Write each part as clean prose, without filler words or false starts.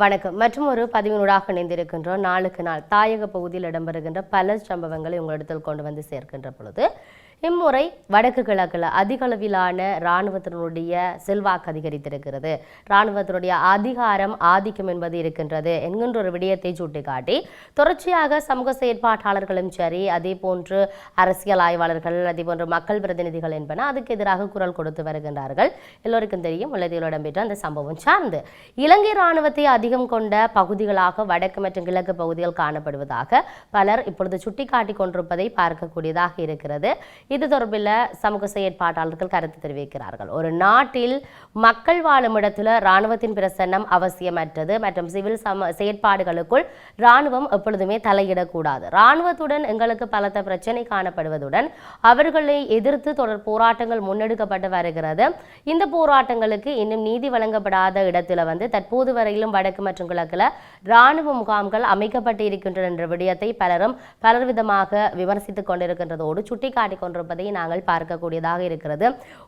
வணக்கம். மற்றும் ஒரு பதிவினூடாக இணைந்திருக்கின்றோம். நாளுக்கு நாள் தாயக பகுதியில் இடம்பெறுகின்ற பல சம்பவங்களை உங்களிடத்தில் கொண்டு வந்து சேர்க்கின்ற பொழுது இம்முறை வடக்கு கிழக்கில் அதிக அளவிலான இராணுவத்தினுடைய செல்வாக்கு அதிகரித்திருக்கிறது, இராணுவத்தினுடைய அதிகாரம் ஆதிக்கம் என்பது இருக்கின்றது என்கின்ற ஒரு விடயத்தை சுட்டிக்காட்டி தொடர்ச்சியாக சமூக செயற்பாட்டாளர்களும் சரி, அதே போன்று அரசியல் ஆய்வாளர்கள், அதே போன்று மக்கள் பிரதிநிதிகள் என்பன அதுக்கு எதிராக குரல் கொடுத்து வருகின்றார்கள். எல்லோருக்கும் தெரியும் உள்ளதில் இடம்பெற்ற அந்த சம்பவம் சார்ந்து இலங்கை இராணுவத்தை அதிகம் கொண்ட பகுதிகளாக வடக்கு மற்றும் கிழக்கு பகுதிகள் காணப்படுவதாக பலர் இப்பொழுது சுட்டிக்காட்டி கொண்டிருப்பதை பார்க்கக்கூடியதாக இருக்கிறது. இது தொடர்பில் சமூக செயற்பாட்டாளர்கள் கருத்து தெரிவிக்கிறார்கள். ஒரு நாட்டில் மக்கள் வாழும் இடத்துல இராணுவத்தின் பிரசன்னம் அவசியமற்றது மற்றும் சிவில் செயற்பாடுகளுக்குள் இராணுவம் எப்பொழுதுமே தலையிடக்கூடாது. இராணுவத்துடன் எங்களுக்கு பலத்த பிரச்சனை காணப்படுவதுடன் அவர்களை எதிர்த்து தொடர் போராட்டங்கள் முன்னெடுக்கப்பட்டு வருகிறது. இந்த போராட்டங்களுக்கு இன்னும் நீதி வழங்கப்படாத இடத்துல தற்போது வரையிலும் வடக்கு மற்றும் கிழக்கில் இராணுவ முகாம்கள் அமைக்கப்பட்டு இருக்கின்றன என்ற விடயத்தை பலர் விதமாக விமர்சித்துக் கொண்டிருக்கின்றதோடு சுட்டிக்காட்டி கொண்டிருப்பதை நாங்கள் பார்க்கக்கூடியதாக இருக்கிறது.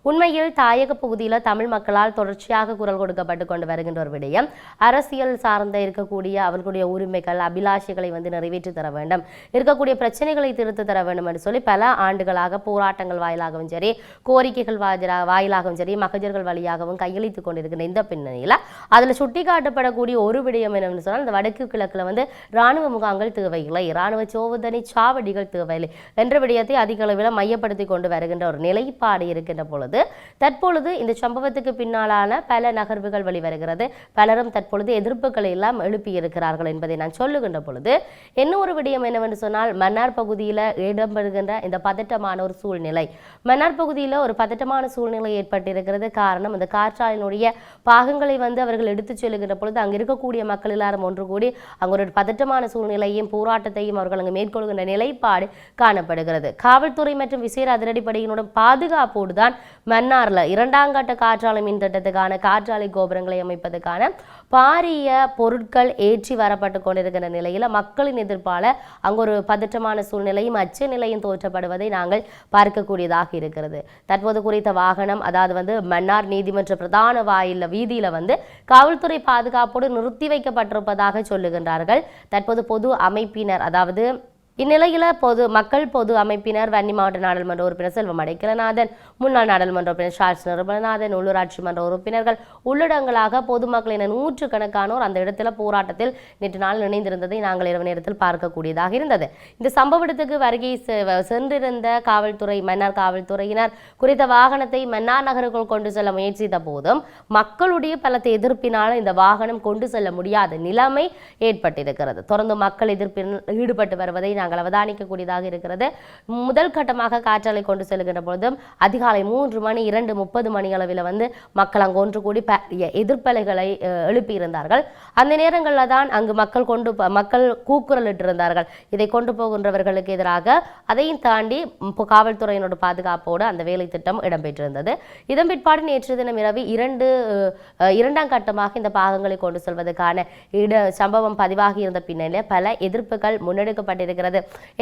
உண்மையில் தாயக பகுதியில் தமிழ் மக்களால் தொடர்ச்சியாக குரல் கொடுக்கப்பட்டு கொண்டு வருகின்ற ஒரு விடயம் அரசியல் சார்ந்த இருக்கக்கூடிய அவர்களுடைய உரிமைகள் அபிலாஷைகளை நிறைவேற்றி தர வேண்டும், இருக்கக்கூடிய பிரச்சனைகளை திருத்து தர வேண்டும் என்று சொல்லி பல ஆண்டுகளாக போராட்டங்கள் வாயிலாகவும் சரி, கோரிக்கைகள் வாயிலாகவும் சரி, மகஜர்கள் வழியாகவும் கையளித்துக் கொண்டிருக்கின்ற இந்த பின்னணியில் அதில் சுட்டிக்காட்டப்படக்கூடிய ஒரு விடயம் என்னன்னு சொன்னால் இந்த வடக்கு கிழக்கில் இராணுவ முகாம்கள் தேவையில்லை, இராணுவ சோதனை சாவடிகள் தேவையில்லை என்ற விடயத்தை அதிக அளவில் மையப்படுத்தி கொண்டு வருகின்ற ஒரு நிலைப்பாடு இருக்கின்ற பொழுது தற்பொழுது இந்த சம்பவத்துக்கு பின்னாலான பல நகர்வுகள் வெளிவருகிறது. பலரும் தற்பொழுது எதிர்ப்புகளை எல்லாம் எழுப்பி இருக்கிறார்கள் என்பதை நான் சொல்லுகின்ற பொழுது இன்னொரு விடயம் என்னவென்று சொன்னால் மன்னார் பகுதியில் இடம்பெறுகின்ற இந்த பதட்டமான ஒரு சூழ்நிலை, மன்னார் பகுதியில் ஒரு பதட்டமான சூழ்நிலை ஏற்பட்டிருக்கிறது. காரணம் இந்த காற்றாலையினுடைய பாகங்களை அவர்கள் எடுத்துச் செல்லுகின்ற பொழுது அங்கு இருக்கக்கூடிய மக்கள் எல்லாரும் ஒன்று கூடி அங்கு ஒரு பதட்டமான சூழ்நிலையும் போராட்டத்தையும் அவர்கள் அங்கு மேற்கொள்கின்ற நிலைப்பாடு காணப்படுகிறது. காவல்துறை மற்றும் விசேட அதிரடிப்படையினுடன் பாதுகாப்போடு தான் மன்னார்ல 2ஆம் கட்ட காற்றாலை மின் திட்டத்துக்கான காற்றாலை கோபுரங்களை அமைப்பதற்கான பாரிய பொருட்கள் ஏற்றி வரப்பட்டு கொண்டிருக்கின்ற நிலையில மக்களின் எதிர்ப்பால அங்கு ஒரு பதற்றமான சூழ்நிலையும் அச்ச நிலையும் தோற்றப்படுவதை நாங்கள் பார்க்கக்கூடியதாக இருக்கிறது. தற்போது குறித்த வாகனம் அதாவது மன்னார் நீதிமன்ற பிரதான வீதியில காவல்துறை பாதுகாப்போடு நிறுத்தி வைக்கப்பட்டிருப்பதாக சொல்லுகின்றார்கள். தற்போது பொது அமைப்பினர் அதாவது இந்நிலையில் மக்கள் பொது அமைப்பினர் வன்னி மாவட்ட நாடாளுமன்ற உறுப்பினர் செல்வம் அடைக்கலநாதன், முன்னாள் நாடாளுமன்ற உறுப்பினர் சார்ஸ் நிர்மலநாதன், உள்ளூராட்சி மன்ற உறுப்பினர்கள் உள்ளடங்களாக பொதுமக்களின் 100கணக்கானோர் அந்த இடத்துல போராட்டத்தில் நேற்று நாள் இணைந்திருந்ததை நாங்கள் இரவு நேரத்தில் பார்க்கக்கூடியதாக இருந்தது. இந்த சம்பவத்துக்கு வருகை சென்றிருந்த மன்னார் காவல்துறையினர் குறித்த வாகனத்தை மன்னார் நகருக்குள் கொண்டு செல்ல முயற்சித்த போதும் மக்களுடைய பலத்த எதிர்ப்பினால் இந்த வாகனம் கொண்டு செல்ல முடியாத நிலைமை ஏற்பட்டிருக்கிறது. தொடர்ந்து மக்கள் எதிர்ப்பில் ஈடுபட்டு வருவதை நாங்கள் அவதானிக்கக்கூடியதாக இருக்கிறது. முதல் கட்டமாக காற்றாலை கொண்டு செல்கின்ற பொழுதும் அதிகாலை 3 மணி 2:30 மணி அளவில் மக்கள் அங்கு ஒன்று கூடி எதிர்ப்பலைகளை எழுப்பியிருந்தார்கள். அந்த நேரங்களில் தான் அங்கு மக்கள் கூக்குரல் இட்டிருந்தார்கள். இதை கொண்டு போகின்றவர்களுக்கு எதிராக அதையும் தாண்டி காவல்துறையினோட பாதுகாப்போடு அந்த வேலை திட்டம் இடம்பெற்றிருந்தது. இதன் பிற்பாடு நேற்று தினம் இரவு 2ஆம் கட்டமாக இந்த பாகங்களை கொண்டு செல்வதற்கான சம்பவம் பதிவாகி இருந்த பின்னணியில் பல எதிர்ப்புகள் முன்னெடுக்கப்பட்டிருக்கிறது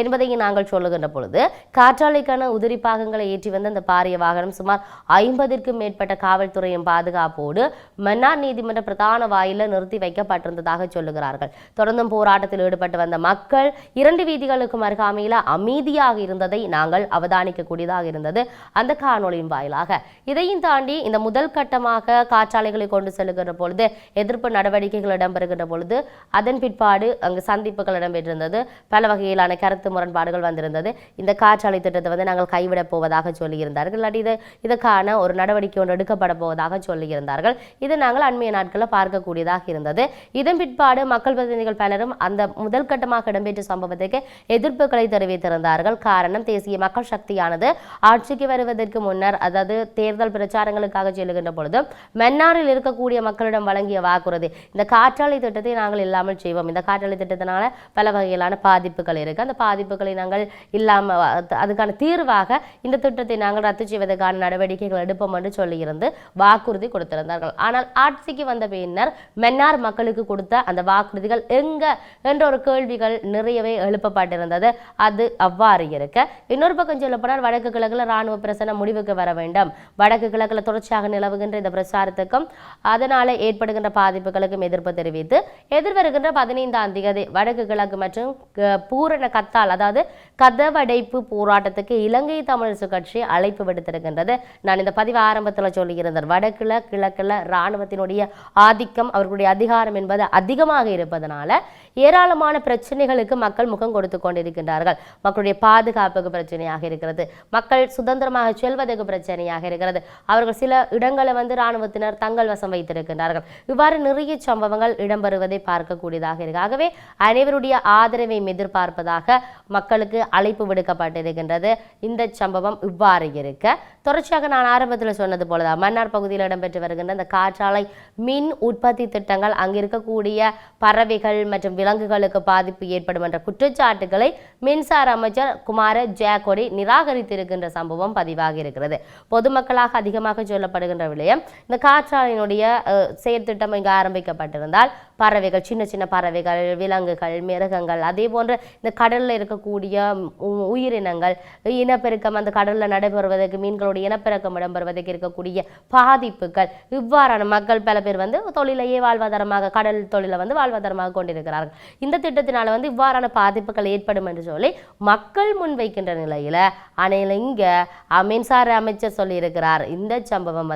என்பதையும் நாங்கள் சொல்லுகின்ற பொழுது காற்றாலைக்கான உதிரி பாகங்களை ஏற்றி வந்த அந்த பாரிய வாகனம் சுமார் 50க்கும் மேற்பட்ட காவல்துறையின் பாதுகாப்போடு மன்னார் நீதிமன்ற பிரதான வாயில நிறுத்தி வைக்கப்பட்டிருந்ததாக சொல்லுகிறார்கள். தொடர்ந்தும் போராட்டத்தில் ஈடுபட்டு வந்த மக்கள் 2 வீதிகளுக்கும் அருகாமையில் அமைதியாக இருந்ததை நாங்கள் அவதானிக்கக்கூடியதாக இருந்தது அந்த காணொலியின் வாயிலாக. இதையும் தாண்டி இந்த முதல் கட்டமாக காற்றாலைகளை கொண்டு செல்லுகின்ற பொழுது எதிர்ப்பு நடவடிக்கைகள் இடம்பெறுகின்ற பொழுது அதன் பிற்பாடு அங்கு சந்திப்புகள் இடம்பெற்றிருந்தது. பல வகையிலான கருத்து முரண்பாடுகள் வந்திருந்தது. இந்த காற்றாலை திட்டத்தை நாங்கள் கைவிடப் போவதாக சொல்லியிருந்தார்கள், இதற்கான ஒரு நடவடிக்கை ஒன்று எடுக்கப்பட போவதாக சொல்லியிருந்தார்கள். இது நாங்கள் அண்மைய நாட்களில் பார்க்கக்கூடியதாக இருந்தது. இதன் பிற்பாடு மக்கள் பிரதிநிதிகள் பலரும் அந்த முதல் கட்டமாக இடம்பெற்ற சம்பவத்துக்கு எதிர்ப்புகளை தெரிவித்திருந்தார்கள். காரணம் தேசிய மக்கள் சக்தியானது ஆட்சிக்கு வருவதற்கு முன்னர் அதாவது தேர்தல் பிரச்சாரங்களுக்காக செல்லுகின்ற பொழுது மன்னாரில் இருக்கக்கூடிய மக்களிடம் வழங்கிய வாக்குறுதி இந்த காற்றாலை திட்டத்தை நாங்கள் இல்லாமல் செய்வோம், இந்த காற்றாலை திட்டத்தினால பல வகையிலான பாதிப்புகள் கொண்டிருக்க அந்த பாதிப்புகளை நாங்கள் இல்லாமல் அதுக்கான தீர்வாக இந்த திட்டத்தை நாங்கள் ரத்து செய்வதற்கான நடவடிக்கைகள் எடுப்போம் என்று சொல்லியிருந்து வாக்குறுதி கொடுத்திருந்தார்கள். ஆனால் ஆட்சிக்கு வந்த பின்னர் மன்னார் மக்களுக்கு கொடுத்த அந்த வாக்குறுதிகள் எங்க என்ற ஒரு கேள்விகள் நிறையவே எழுப்பப்பட்டிருந்தது. அது அவ்வாறு இருக்க, இன்னொரு பக்கம் சொல்லப்போனால் வடக்கு கிழக்குல ராணுவ பிரச்சனை முடிவுக்கு வர வேண்டும், வடக்கு கிழக்குல தொடர்ச்சியாக நிலவுகின்ற இந்த பிரச்சாரத்துக்கும் அதனால ஏற்படுகின்ற பாதிப்புகளுக்கும் எதிர்ப்பு தெரிவித்து எதிர்வருகின்ற 15ஆம் தேதி வடக்கு கிழக்கு மற்றும் பூரண கத்தால், அதாவது கதவடைப்பு போராட்டத்துக்கு இலங்கை தமிழரசு கட்சி அழைப்பு விடுத்திருக்கின்றது. நான் இந்த பதிவு ஆரம்பத்தில் சொல்லியிருந்தேன், வடக்குல கிழக்குல இராணுவத்தினுடைய ஆதிக்கம், அவர்களுடைய அதிகாரம் என்பது அதிகமாக இருப்பதனால ஏராளமான பிரச்சனைகளுக்கு மக்கள் முகம் கொடுத்து கொண்டிருக்கின்றார்கள். மக்களுடைய பாதுகாப்புக்கு பிரச்சனையாக இருக்கிறது, மக்கள் சுதந்திரமாக செல்வதற்கு பிரச்சனையாக இருக்கிறது, அவர்கள் சில இடங்களை இராணுவத்தினர் தங்கள் வசம் வைத்திருக்கின்றார்கள். இவ்வாறு நிறைய சம்பவங்கள் இடம்பெறுவதை பார்க்கக்கூடியதாக இருக்கு. ஆகவே அனைவருடைய ஆதரவை எதிர்பார்ப்பதாக மக்களுக்கு அழைப்பு விடுக்கப்பட்டிருக்கின்றது. இந்த சம்பவம் இவ்வாறு இருக்க, தொடர்ச்சியாக நான் ஆரம்பத்தில் சொன்னது போலதான் மன்னார் பகுதியில் இடம்பெற்று வருகின்ற இந்த காற்றாலை மின் உற்பத்தி திட்டங்கள் அங்கு இருக்கக்கூடிய பறவைகள் மற்றும் விலங்குகளுக்கு பாதிப்பு ஏற்படும் என்ற குற்றச்சாட்டுகளை மின்சார அமைச்சர் குமார ஜெயக்கொடி நிராகரித்திருக்கின்ற சம்பவம் பதிவாக இருக்கிறது. பொதுமக்களாக அதிகமாக சொல்லப்படுகின்ற விடயம், இந்த காற்றாலையினுடைய செயற்திட்டம் இங்கு ஆரம்பிக்கப்பட்டிருந்தால் பறவைகள், சின்ன சின்ன பறவைகள், விலங்குகள், மிருகங்கள், அதே போன்று இந்த கடலில் இருக்கக்கூடிய உயிரினங்கள் இனப்பெருக்கம், அந்த கடலில் நடைபெறுவதற்கு மீன்களுடைய இனப்பெருக்கம் இடம்பெறுவதற்கு இருக்கக்கூடிய பாதிப்புகள், இவ்வாறான மக்கள் பல பேர் தொழிலையே வாழ்வாதாரமாக, கடல் தொழிலை வாழ்வாதாரமாக கொண்டிருக்கிறார்கள். இந்த திட்டத்தினால இவ்வாறான பாதிப்புகள் ஏற்படும் என்று சொல்லி மக்கள் முன்வைக்கின்ற நிலையில இங்க மின்சார அமைச்சர் சொல்லியிருக்கிறார். இந்த சம்பவம்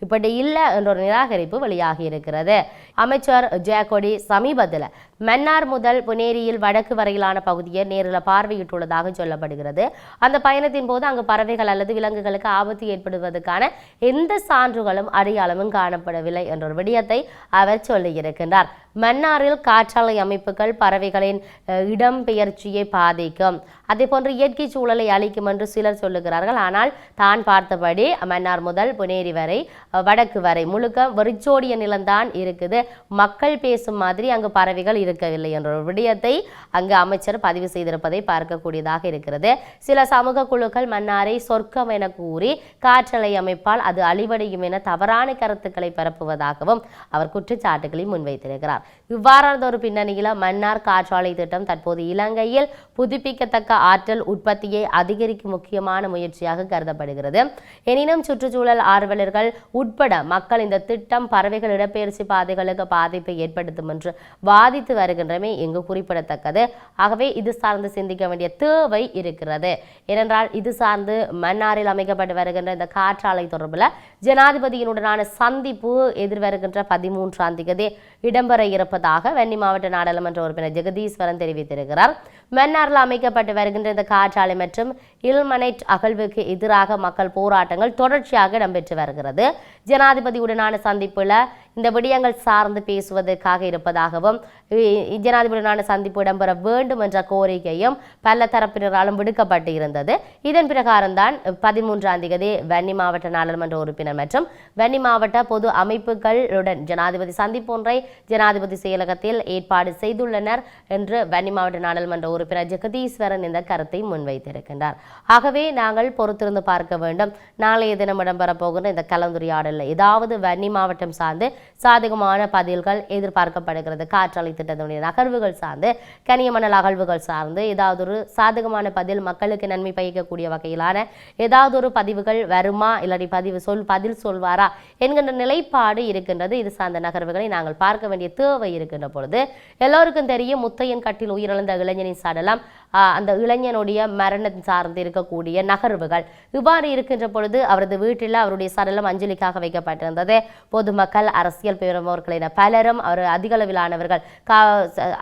இப்படி இல்லை என்ற ஒரு நிராகரிப்பு வெளியாகி இருக்கிறது. அமைச்சர் ஜெயக்கொடி சமீபத்தில் மன்னார் முதல் புனேரியில் வடக்கு வரையிலான பகுதியை நேரில் பார்வையிட்டுள்ளதாக சொல்லப்படுகிறது. அந்த பயணத்தின் போது அங்கு பறவைகள் அல்லது விலங்குகளுக்கு ஆபத்து ஏற்படுவதற்கான எந்த சான்றுகளும் அடையாளமும் காணப்படவில்லை என்ற ஒரு விடயத்தை அவர் சொல்லியிருக்கின்றார். மன்னாரில் காற்றாலை அமைப்புகள் பறவைகளின் இடம்பெயர்ச்சியை பாதிக்கும், அதே போன்று இயற்கை சூழலை அளிக்கும் என்று சிலர் சொல்லுகிறார்கள். ஆனால் தான் பார்த்தபடி மன்னார் முதல் புனேரி வரை வடக்கு வரை முழுக்க வெறிச்சோடிய நிலம்தான் இருக்குது, மக்கள் பேசும் மாதிரி அங்கு பறவைகள் இருக்கவில்லை என்ற ஒரு விடயத்தை அங்கு அமைச்சர் பதிவு செய்திருப்பதை பார்க்கக்கூடியதாக இருக்கிறது. சில சமூக குழுக்கள் மன்னாரை சொர்க்கம் என கூறி காற்றலை அமைப்பால் அது அழிவடையும் என தவறான கருத்துக்களை பரப்புவதாகவும் அவர் குற்றச்சாட்டுகளை முன்வைத்திருக்கிறார். இவ்வாறான ஒரு பின்னணியில் மன்னார் காற்றாலை திட்டம் தற்போது இலங்கையில் புதுப்பிக்கத்தக்க ஆற்றல் உற்பத்தியை அதிகரிக்கும் முக்கியமான முயற்சியாக கருதப்படுகிறது. எனினும் சுற்றுச்சூழல் ஆர்வலர்கள் உட்பட மக்கள் இந்த திட்டம் பறவைகள் இடப்பெயர்ச்சி பாதைகளுக்கு பாதிப்பை ஏற்படுத்தும் என்று வாதித்து வருகின்றமே இங்கு குறிப்பிடத்தக்கது. ஆகவே இது சார்ந்து சிந்திக்க வேண்டிய தேவை இருக்கிறது. ஏனென்றால் இது சார்ந்து மன்னாரில் அமைக்கப்பட்டு வருகின்ற இந்த காற்றாலை தொடர்பில் ஜனாதிபதியினுடனான சந்திப்பு எதிர்வருகின்ற 13ஆம் தேதி இடம்பெற இருப்பதாக வன்னி மாவட்ட நாடாளுமன்ற உறுப்பினர் ஜெகதீஸ்வரன் தெரிவித்திருக்கிறார். மன்னாரில் அமைக்கப்பட்டு வருகின்ற இந்த காற்றாலை மற்றும் இல்மனைட் அகழ்வுக்கு எதிராக மக்கள் போராட்டங்கள் தொடர்ச்சியாக இடம்பெற்று வருகிறது. ஜனாதிபதியுடனான சந்திப்புல இந்த விடயங்கள் சார்ந்து பேசுவதற்காக இருப்பதாகவும் ஜனாதிபதியுடனான சந்திப்பு இடம்பெற வேண்டும் என்ற கோரிக்கையும் பல தரப்பினராலும் விடுக்கப்பட்டு இருந்தது. இதன் பிரகாரம் தான் 13ஆம் தேதி வன்னி மாவட்ட நாடாளுமன்ற உறுப்பினர் மற்றும் வன்னி மாவட்ட பொது அமைப்புகளுடன் ஜனாதிபதி சந்திப்பு ஒன்றை ஜனாதிபதி செயலகத்தில் ஏற்பாடு செய்துள்ளனர் என்று வன்னி மாவட்ட நாடாளுமன்ற உறுப்பினர் ஜெகதீஸ்வரன் இந்த கருத்தை முன்வைத்திருக்கின்றார். ஆகவே நாங்கள் பொறுத்திருந்து பார்க்க வேண்டும். நாளைய தினம் இடம்பெறப் போகின்ற இந்த கலந்துரையாடலில் ஏதாவது வன்னி மாவட்டம் சார்ந்து சாதகமான பதில்கள் எதிர்பார்க்கப்படுகிறது. காற்றாலை திட்டத்தினுடைய நகர்வுகள் சார்ந்து, கனியமணல் அகழ்வுகள் சார்ந்து ஏதாவது ஒரு சாதகமான பதில், மக்களுக்கு நன்மை பயக்கக்கூடிய வகையிலான ஏதாவது ஒரு பதிவுகள் வருமா, இல்லாட்டி பதில் சொல்வாரா என்கின்ற நிலைப்பாடு இருக்கின்றது. இது சார்ந்த நகர்வுகளை நாங்கள் பார்க்க வேண்டிய தேவை இருக்கின்ற பொழுது எல்லோருக்கும் தெரியும், முத்தையன் கட்டில் உயிரிழந்த இளைஞனின் சடலம், அந்த இளைஞனுடைய மரணம் சார்ந்து இருக்கக்கூடிய நகர்வுகள் இவ்வாறு இருக்கின்ற பொழுது அவரது வீட்டில் அவருடைய சடலம் அஞ்சலிக்காக வைக்கப்பட்டிருந்தது. பொதுமக்கள், அரசியல் பிரமுகர்களின பலரும் அவர் அதிகளவிலானவர்கள்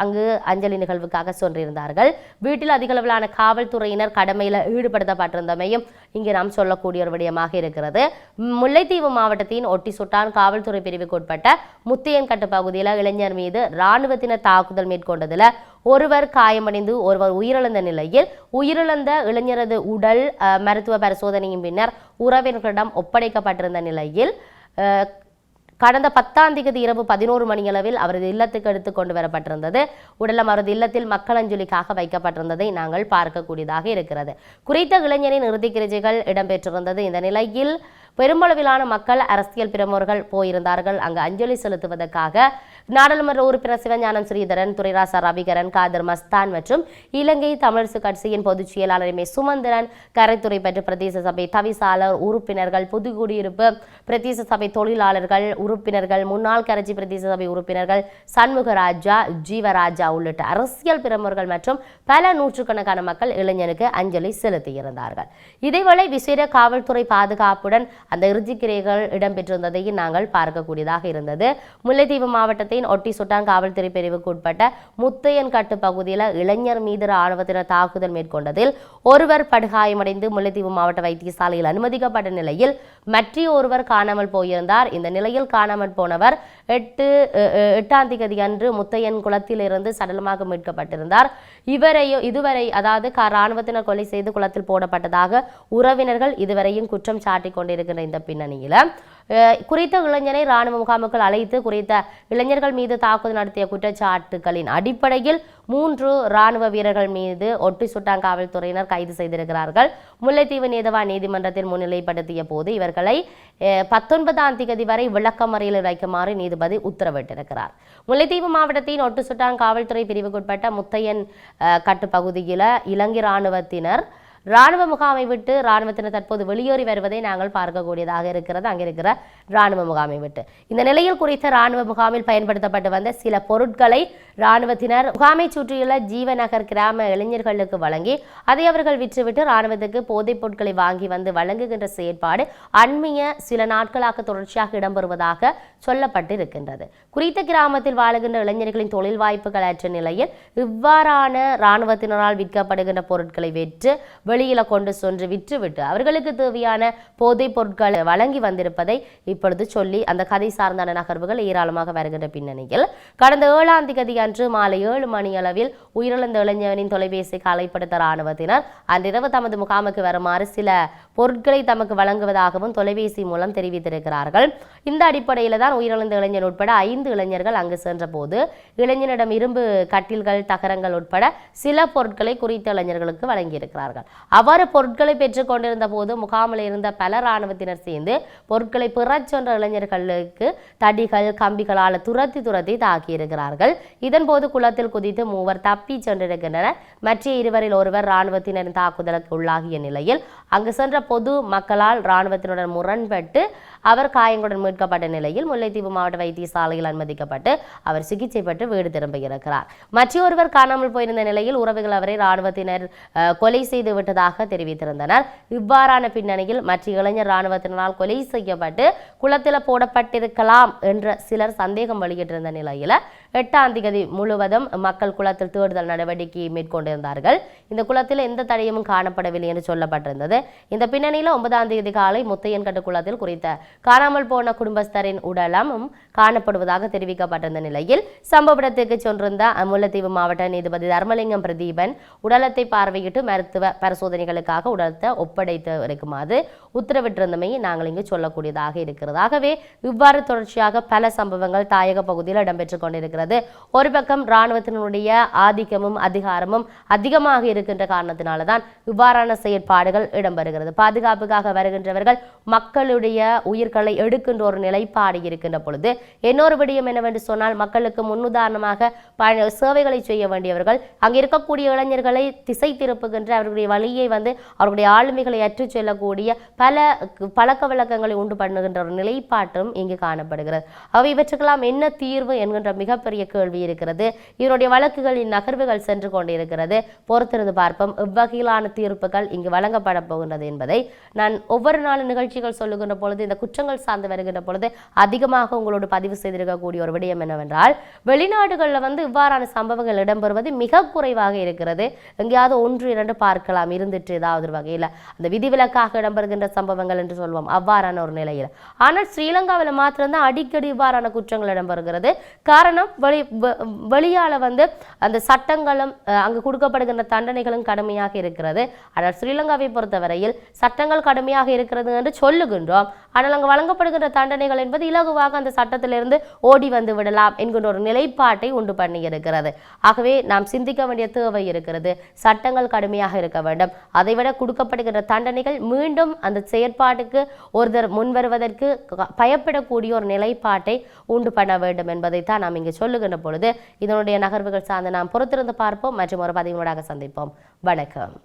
அங்கு அஞ்சலி நிகழ்வுக்காக சென்றிருந்தார்கள். வீட்டில் அதிகளவிலான காவல்துறையினர் கடமையில் ஈடுபடுத்தப்பட்டிருந்தமையும் இங்கே நாம் சொல்லக்கூடிய ஒரு விடயமாக இருக்கிறது. முல்லைத்தீவு மாவட்டத்தின் ஒட்டி சுட்டான் காவல்துறை பிரிவுக்கு உட்பட்ட முத்தையன்கட்டு பகுதியில் இளைஞர் மீது இராணுவத்தினர் தாக்குதல் மேற்கொண்டதில் ஒருவர் காயமடைந்து ஒருவர் உயிரிழந்த நிலையில் உயிரிழந்த இளைஞரது உடல் மருத்துவ பரிசோதனையின் பின்னர் உறவினர்களிடம் ஒப்படைக்கப்பட்டிருந்த நிலையில் கடந்த 10ஆம் தேதி இரவு 11 மணியளவில் அவரது இல்லத்துக்கு எடுத்து கொண்டு வரப்பட்டிருந்தது. உடலம் அவரது இல்லத்தில் மக்கள் அஞ்சலிக்காக வைக்கப்பட்டிருந்ததை நாங்கள் பார்க்கக்கூடியதாக இருக்கிறது. குறித்த இளைஞரின் இறுதி கிரிஜைகள் இடம்பெற்றிருந்தது. இந்த நிலையில் பெருமளவிலான மக்கள், அரசியல் பிரமுகர்கள் போயிருந்தார்கள். அங்கு அஞ்சலி செலுத்துவதற்காக நாடாளுமன்ற உறுப்பினர் சிவஞானம் ஸ்ரீதரன், துரைராசா ரவிகரன், காதர் மஸ்தான் மற்றும் இலங்கை தமிழரசு கட்சியின் பொதுச் செயலாளர் எம். சுமந்திரன், கரைத்துறை பெற்ற பிரதேச சபை தவிசாளர் உறுப்பினர்கள், புதுக்குடியிருப்பு பிரதேச சபை தொழிலாளர்கள் உறுப்பினர்கள், முன்னாள் கரைச்சி பிரதேச சபை உறுப்பினர்கள் சண்முகராஜா, ஜீவராஜா உள்ளிட்ட அரசியல் பிரமுகர்கள் மற்றும் பல நூற்றுக்கணக்கான மக்கள் இளைஞனுக்கு அஞ்சலி செலுத்தியிருந்தார்கள். இதேவேளை விசேட காவல்துறை பாதுகாப்புடன் அந்த இறுதிக்கிரைகள் இடம்பெற்றிருந்ததையும் நாங்கள் பார்க்கக்கூடியதாக இருந்தது. முல்லைத்தீவு மாவட்டத்தின் ஒட்டி சுட்டான் காவல்துறை பிரிவுக்கு உட்பட்ட முத்தையன்கட்டு பகுதியில் இளைஞர் மீது ராணுவத்தினர் தாக்குதல் மேற்கொண்டதில் ஒருவர் படுகாயமடைந்து முல்லைத்தீவு மாவட்ட வைத்தியசாலையில் அனுமதிக்கப்பட்ட நிலையில் மற்ற ஒருவர் காணாமல் போயிருந்தார். இந்த நிலையில் காணாமல் போனவர் 8ஆம் தேதி அன்று முத்தையன் குளத்தில் இருந்து சடலமாக மீட்கப்பட்டிருந்தார். இதுவரை அதாவது ராணுவத்தினர் கொலை செய்து குளத்தில் போடப்பட்டதாக உறவினர்கள் இதுவரையும் குற்றம் சாட்டிக் கொண்டிருக்கின்ற இந்த பின்னணியில் குறித்த இளைஞரை ராணுவ முகாமுக்குள் அழைத்து குறித்த இளைஞர்கள் மீது தாக்குதல் நடத்திய குற்றச்சாட்டுகளின் அடிப்படையில் 3 ராணுவ வீரர்கள் மீது ஒட்டி சுட்டான் காவல்துறையினர் கைது செய்திருக்கிறார்கள். முல்லைத்தீவு நீதவான் நீதிமன்றத்தில் முன்னிலைப்படுத்திய போது இவர்களை 19ஆம் தேதி வரை விளக்கமறியலில் வைக்குமாறு நீதிபதி உத்தரவிட்டிருக்கிறார். முல்லைத்தீவு மாவட்டத்தின் ஒட்டு சுட்டான் காவல்துறை பிரிவுக்குட்பட்ட முத்தையன் கட்டு பகுதியில் இலங்கை ராணுவத்தினர் ராணுவ முகாமை விட்டு ராணுவத்தினர் தற்போது வெளியேறி வருவதை நாங்கள் பார்க்கக்கூடியதாக இருக்கிறது. அங்கே இருக்கிற ராணுவ முகாமை விட்டு இந்த நிலையில் குறித்த ராணுவ முகாமில் பயன்படுத்தப்பட்டு வந்த சில பொருட்களை ராணுவத்தினர் முகாமை சுற்றியுள்ள ஜீவநகர் கிராம இளைஞர்களுக்கு வழங்கி அதை அவர்கள் விற்றுவிட்டு ராணுவத்துக்கு போதைப் பொருட்களை வாங்கி வந்து வழங்குகின்ற செயற்பாடு அண்மைய சில நாட்களாக தொடர்ச்சியாக இடம்பெறுவதாக சொல்லப்பட்டிருக்கின்றது. குறித்த கிராமத்தில் வாழுகின்ற இளைஞர்களின் தொழில் வாய்ப்புகள் அற்ற நிலையில் இவ்வாறான இராணுவத்தினரால் விற்கப்படுகின்ற பொருட்களை வெற்று வெளியில கொண்டு சென்று விற்றுவிட்டு அவர்களுக்கு தேவையான போதைப் பொருட்கள் வழங்கி வந்திருப்பதை இப்பொழுது சொல்லி அந்த கதை சார்ந்தான நகர்வுகள் ஏராளமாக வருகின்ற பின்னணியில் கடந்த 7ஆம் தேதி அன்று மாலை 7 மணி அளவில் உயிரிழந்த இளைஞனின் தொலைபேசிக்கு அழைப்படுத்த இராணுவத்தினர் அன்றிரவு தமது முகாமுக்கு வருமாறு சில பொருட்களை தமக்கு வழங்குவதாகவும் தொலைபேசி மூலம் தெரிவித்திருக்கிறார்கள். இந்த அடிப்படையில் தான் உயிரிழந்த இளைஞன் உட்பட 5 இளைஞர்கள் அங்கு சென்ற போது இளைஞனிடம் இரும்பு கட்டில்கள், தகரங்கள் உட்பட சில பொருட்களை குறித்த இளைஞர்களுக்கு வழங்கியிருக்கிறார்கள். அவ்வாறு பொருட்களை பெற்றுக் கொண்டிருந்த போது முகாமில் இருந்த பல இராணுவத்தினர் சேர்ந்து பொருட்களை பெறச் சென்ற இளைஞர்களுக்கு தடிகள், கம்பிகளால் துரத்தி தாக்கியிருக்கிறார்கள். இதன்போது குளத்தில் குதித்து 3 தப்பி சென்றிருக்கின்றனர். மற்ற 2வரில் ஒருவர் இராணுவத்தினரின் தாக்குதலுக்கு உள்ளாகிய நிலையில் அங்கு சென்ற பொது மக்களால் இராணுவத்தினுடன் முரண்பட்டு அவர் காயங்களுடன் மீட்கப்பட்ட நிலையில் முல்லைத்தீவு மாவட்ட வைத்தியசாலையில் அனுமதிக்கப்பட்டு அவர் சிகிச்சை பெற்று வீடு திரும்பியிருக்கிறார். மற்றொருவர் காணாமல் போயிருந்த நிலையில் உறவுகள் அவரை இராணுவத்தினர் கொலை செய்து விட்டதாக தெரிவித்திருந்தனர். இவ்வாறான பின்னணியில் மற்ற இளைஞர் இராணுவத்தினரால் கொலை செய்யப்பட்டு குளத்தில் போடப்பட்டிருக்கலாம் என்ற சிலர் சந்தேகம் வெளியிட்டிருந்த நிலையில் 8ஆம் தேதி முழுவதும் மக்கள் குளத்தில் தேடுதல் நடவடிக்கையை மேற்கொண்டிருந்தார்கள். இந்த குளத்தில் எந்த தடயமும் காணப்படவில்லை என்று சொல்லப்பட்டிருந்தது. இந்த பின்னணியில் 9ஆம் தேதி காலை முத்தையன்கட்டு குளத்தில் குறித்த காணாமல் போன குடும்பஸ்தரின் உடலமும் காணப்படுவதாக தெரிவிக்கப்பட்டிருந்த நிலையில் சம்பவ இடத்துக்கு சென்றிருந்த முல்லைத்தீவு மாவட்ட நீதிபதி தர்மலிங்கம் பிரதீபன் உடலத்தை பார்வையிட்டு மருத்துவ பரிசோதனைகளுக்காக உடலத்தை ஒப்படைத்து இருக்குமாறு உத்தரவிட்டிருந்தமையை நாங்கள் இங்கு சொல்லக்கூடியதாக இருக்கிறது. ஆகவே இவ்வாறு தொடர்ச்சியாக பல சம்பவங்கள் தாயக பகுதியில் இடம்பெற்றுக் கொண்டிருக்கிறது. ஒரு பக்கம் இராணுவத்தினுடைய ஆதிக்கமும் அதிகாரமும் அதிகமாக இருக்கின்ற காரணத்தினால்தான் இவ்வாறான செயற்பாடுகள் இடம்பெறுகிறது. பாதுகாப்புக்காக வருகின்றவர்கள் மக்களுடைய உயிர்களை எடுக்கின்ற ஒரு நிலைப்பாடு இருக்கின்ற பொழுது இன்னொரு விடயம் என்னவென்று சொன்னால் மக்களுக்கு முன்னுதாரணமாக சேவைகளை செய்ய வேண்டியவர்கள் அங்கு இருக்கக்கூடிய இளைஞர்களை திசை திருப்புகின்ற அவர்களுடைய வழியை அவர்களுடைய ஆளுமைகளை அற்றுச் செல்லக்கூடிய பல பழக்க வழக்கங்களை உண்டு பண்ணுகின்ற ஒரு நிலைப்பாட்டும் இங்கு காணப்படுகிறது. அவை இவற்றுக்கெல்லாம் என்ன தீர்வு என்கின்ற மிகப்பெரிய கேள்வி இருக்கிறது. இதனுடைய வழக்குகளின் நகர்வுகள் சென்று கொண்டிருக்கிறது. பொறுத்திருந்து பார்ப்போம் எவ்வகையிலான தீர்ப்புகள் இங்கு வழங்கப்பட போகின்றது என்பதை நான் ஒவ்வொரு நாளும் நிகழ்ச்சிகள் சொல்லுகின்ற பொழுது இந்த குற்றங்கள் சார்ந்து வருகின்ற பொழுது அதிகமாக உங்களோடு பதிவு செய்திருக்கக்கூடிய ஒரு விடயம் என்னவென்றால் வெளிநாடுகளில் இவ்வாறான சம்பவங்கள் இடம்பெறுவது மிக குறைவாக இருக்கிறது. எங்கேயாவது 1-2 பார்க்கலாம் இருந்துட்டு ஏதாவது ஒரு வகையில் அந்த விதிவிலக்காக இடம்பெறுகின்ற சம்பவங்கள் என்று சொல்வோம் அவ்வாறான ஒரு நிலையில். ஆனால் ஸ்ரீலங்காவில் மாத்திரம்தான் அடிக்கடி இவ்வாறான குற்றங்கள் இடம்பெறுகிறது. காரணம் வெளியால அந்த சட்டங்களும் அங்கு கொடுக்கப்படுகின்ற தண்டனை தண்டனைகளும் கடுமையாக இருக்கிறது. ஆனால் ஸ்ரீலங்காவை பொறுத்தவரையில் சட்டங்கள் கடுமையாக இருக்கிறது என்று சொல்லுகின்றோம். ஆனால் அங்கு வழங்கப்படுகின்ற தண்டனைகள் என்பது இலகுவாக அந்த சட்டத்திலிருந்து ஓடி வந்து விடலாம் என்கின்ற ஒரு நிலைப்பாட்டை உண்டு பண்ணி இருக்கிறது. ஆகவே நாம் சிந்திக்க வேண்டிய தேவை இருக்கிறது. சட்டங்கள் கடுமையாக இருக்க வேண்டும். அதைவிட கொடுக்கப்படுகின்ற தண்டனைகள் மீண்டும் அந்த செயற்பாட்டுக்கு ஒருத்தர் முன்வருவதற்கு பயப்படக்கூடிய ஒரு நிலைப்பாட்டை உண்டு பண்ண வேண்டும் என்பதைத்தான் நாம் இங்கு சொல்லுகின்ற பொழுது இதனுடைய நகர்வுகள் சார்ந்து நாம் பொறுத்திருந்து பார்ப்போம். மற்றும் ஒரு பதிவினூடாக சந்திப்போம். வணக்கம்.